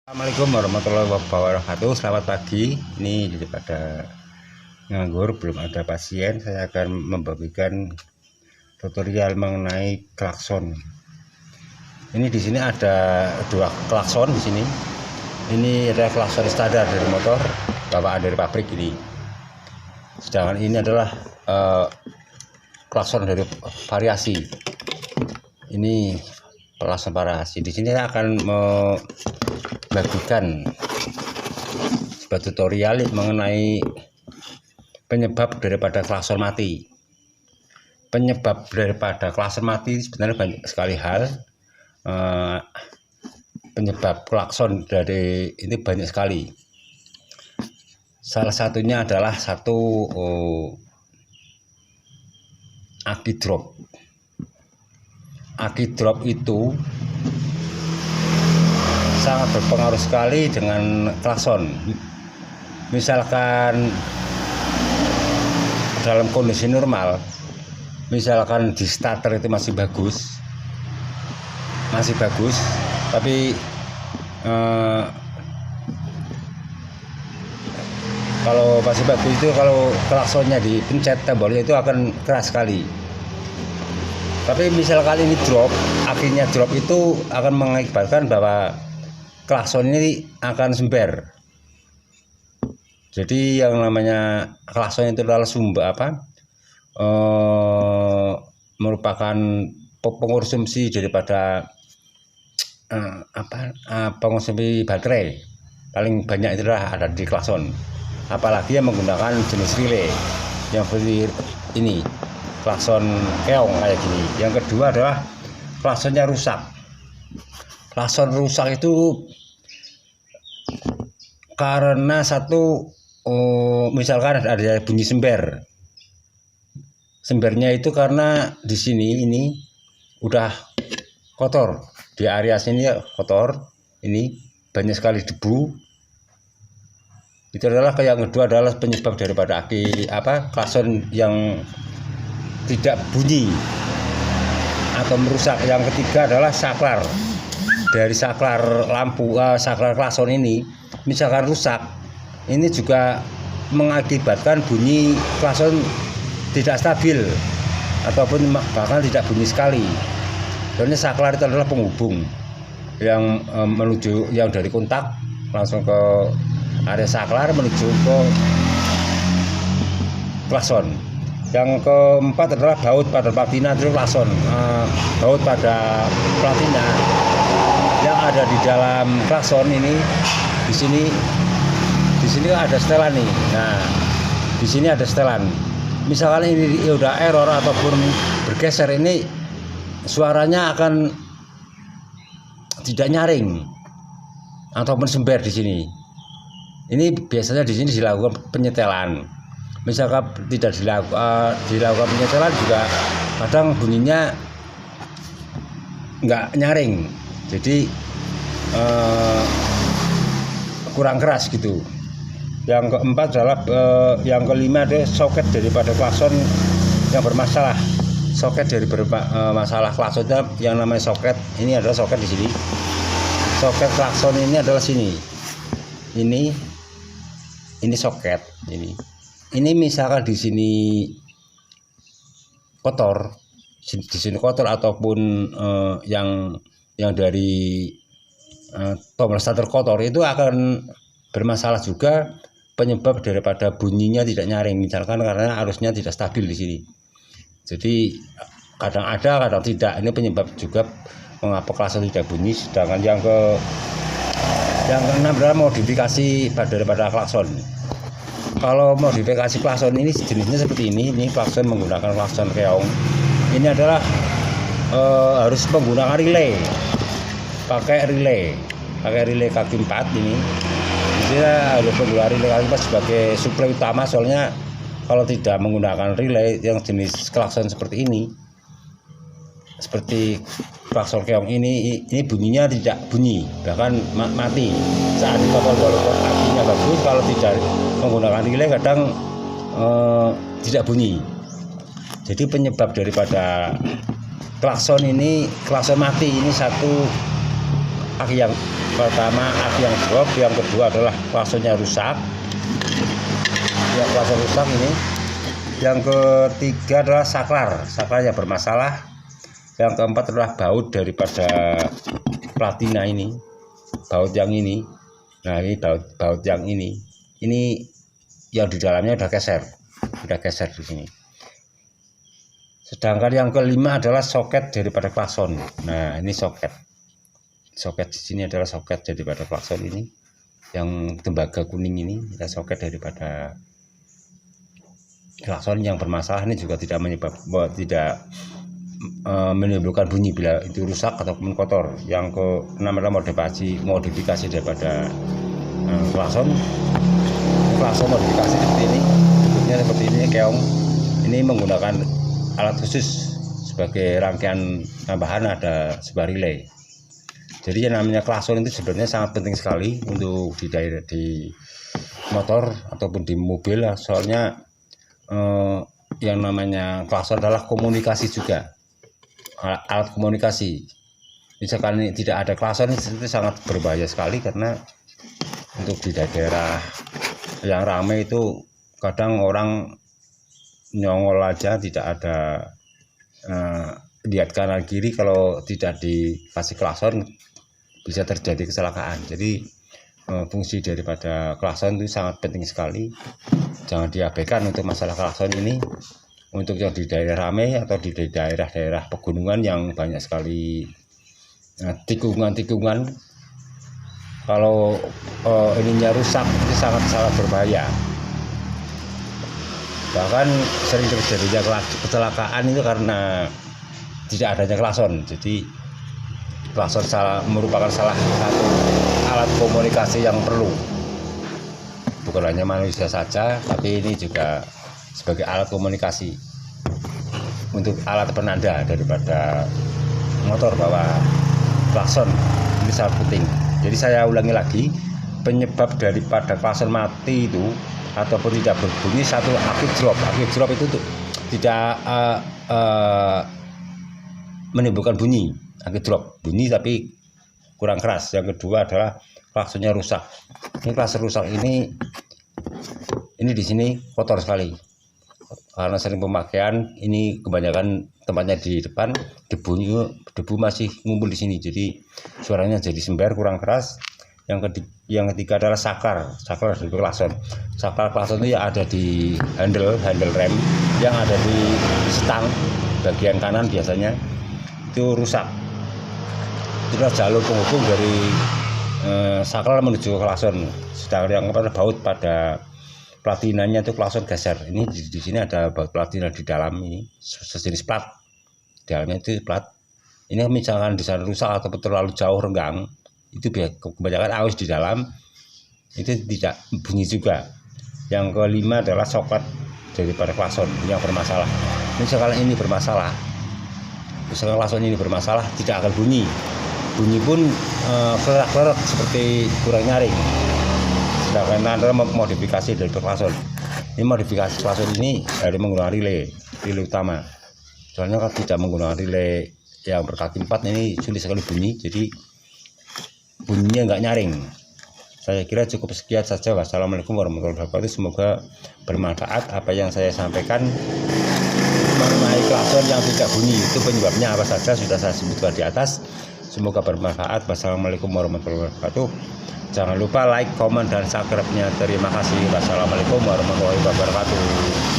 Assalamualaikum warahmatullahi wabarakatuh. Selamat pagi. Ini daripada nganggur belum ada pasien, saya akan membagikan tutorial mengenai klakson. Ini di sini ada dua klakson di sini. Ini adalah klakson standar dari motor bawaan dari pabrik ini. Sedangkan ini adalah klakson dari variasi. Ini klakson variasi. Di sini saya akan bagikan sebuah tutorial mengenai penyebab daripada klakson mati. Penyebab daripada klakson mati sebenarnya banyak sekali hal. Penyebab klakson dari ini banyak sekali. Salah satunya adalah aki drop. Aki drop itu sangat berpengaruh sekali dengan klakson. Misalkan dalam kondisi normal, misalkan di starter itu masih bagus, tapi kalau masih bagus itu kalau klaksonnya dipencet tombolnya itu akan keras sekali. Tapi misalkan ini drop, akhirnya drop itu akan mengakibatkan bahwa klakson ini akan sember. Jadi yang namanya klakson itu adalah merupakan pengonsumsi daripada pengonsumsi baterai paling banyak itu adalah ada di klakson. Apalagi yang menggunakan jenis relay yang seperti ini, klakson keong kayak gini. Yang kedua adalah klaksonnya rusak. Klakson rusak itu karena misalkan ada bunyi sember. Sembernya itu karena di sini ini udah kotor. Di area sini kotor. Ini banyak sekali debu. Itu adalah yang kedua adalah penyebab daripada klakson yang tidak bunyi atau merusak. Yang ketiga adalah saklar. Dari saklar lampu, saklar klakson ini misalkan rusak, ini juga mengakibatkan bunyi klakson tidak stabil ataupun bahkan tidak bunyi sekali. Karena saklar itu adalah penghubung yang menuju yang dari kontak langsung ke area saklar menuju ke klakson. Yang keempat adalah baut pada platina itu klakson. Baut pada platina yang ada di dalam klakson ini, di sini ada setelan nih. Nah, di sini ada setelan. Misalkan ini udah error ataupun bergeser, ini suaranya akan tidak nyaring ataupun sember di sini. Ini biasanya di sini dilakukan penyetelan. Misalkan tidak dilakukan penyetelan juga kadang bunyinya nggak nyaring. Jadi kurang keras gitu. Yang keempat adalah yang kelima ada soket daripada klakson yang bermasalah. Soket dari masalah klaksonnya yang namanya soket. Ini adalah soket di sini. Soket klakson ini adalah sini. Ini soket ini. Ini misalkan di sini kotor, ataupun yang dari tombol starter kotor itu akan bermasalah juga, penyebab daripada bunyinya tidak nyaring, misalkan karena arusnya tidak stabil di sini. Jadi kadang ada, kadang tidak. Ini penyebab juga mengapa klakson tidak bunyi. Sedangkan yang keenam adalah modifikasi daripada klakson. Kalau modifikasi klakson ini jenisnya seperti ini klakson menggunakan klakson keong. Ini adalah harus menggunakan relay. Pakai relay kaki 4 ini. Dia harus menggunakan relay kaki 4 sebagai suplai utama, soalnya kalau tidak menggunakan relay yang jenis klakson seperti ini, seperti klakson keong ini bunyinya tidak bunyi, bahkan mati saat ditotal. Walaupun akinya bagus, kalau tidak menggunakan relay kadang tidak bunyi. Jadi penyebab daripada klakson mati ini aki yang pertama aki yang drop, yang kedua adalah klaksonnya rusak. Yang klakson rusak ini. Yang ketiga adalah saklarnya bermasalah. Yang keempat adalah baut daripada platina ini, baut yang ini. Nah, ini baut yang ini yang di dalamnya udah geser di sini. Sedangkan yang kelima adalah soket daripada klakson. Nah, ini soket di sini adalah soket daripada klakson ini, yang tembaga kuning ini adalah soket daripada klakson yang bermasalah. Ini juga tidak menimbulkan bunyi bila itu rusak ataupun kotor. Yang keenam adalah modifikasi daripada klakson modifikasi seperti ini, bentuknya seperti ini, keong. Ini menggunakan alat khusus sebagai rangkaian tambahan, ada sebuah relay. Jadi yang namanya klakson itu sebenarnya sangat penting sekali untuk di motor ataupun di mobil, soalnya yang namanya klakson adalah komunikasi juga, alat komunikasi. Misalkan tidak ada klakson itu sangat berbahaya sekali, karena untuk di daerah yang ramai itu kadang orang nyongol aja, tidak ada lihat kanan kiri, kalau tidak dikasih klakson bisa terjadi kecelakaan. Jadi fungsi daripada klakson itu sangat penting sekali, jangan diabaikan untuk masalah klakson ini. Untuk yang di daerah ramai atau di daerah-daerah pegunungan yang banyak sekali tikungan, kalau ininya rusak itu sangat berbahaya. Bahkan sering terjadinya kecelakaan itu karena tidak adanya klakson. Jadi klakson merupakan salah satu alat komunikasi yang perlu, bukan hanya manusia saja, tapi ini juga sebagai alat komunikasi, untuk alat penanda daripada motor bahwa klakson ini sangat penting. Jadi saya ulangi lagi, penyebab daripada klakson mati itu ataupun tidak berbunyi, satu aki drop itu tidak menimbulkan bunyi, aki drop bunyi tapi kurang keras. Yang kedua adalah klaksonnya rusak. Ini klakson rusak ini di sini kotor sekali karena sering pemakaian. Ini kebanyakan tempatnya di depan, debu masih ngumpul di sini, jadi suaranya jadi sembar, kurang keras. Yang ketiga adalah saklar dari klakson. Saklar klakson itu ya ada di handle rem, yang ada di stang bagian kanan biasanya itu rusak. Itu adalah jalur penghubung dari saklar menuju ke klakson. Sedangkan yang keempat baut pada platinanya itu klakson geser. Ini di sini ada baut platina di dalam, ini sejenis plat. Di dalamnya itu plat. Ini misalkan di sana rusak atau terlalu jauh renggang, itu kebanyakan aus di dalam, itu tidak bunyi juga. Yang kelima adalah soket daripada klakson yang bermasalah. Misalkan ini bermasalah, misalkan klakson ini bermasalah, tidak akan bunyi pun klerak-klerak seperti kurang nyaring. Sedangkan adalah modifikasi dari klakson. Ini modifikasi klakson ini dari menggunakan relay utama. Soalnya kalau tidak menggunakan relay yang berkaki 4 ini sulit sekali bunyi, jadi bunyinya nggak nyaring. Saya kira cukup sekian saja. Wassalamualaikum warahmatullahi wabarakatuh. Semoga bermanfaat apa yang saya sampaikan mengenai klakson yang tidak bunyi. Itu penyebabnya apa saja sudah saya sebutkan di atas. Semoga bermanfaat. Wassalamualaikum warahmatullahi wabarakatuh. Jangan lupa like, komen, dan subscribe-nya. Terima kasih. Wassalamualaikum warahmatullahi wabarakatuh.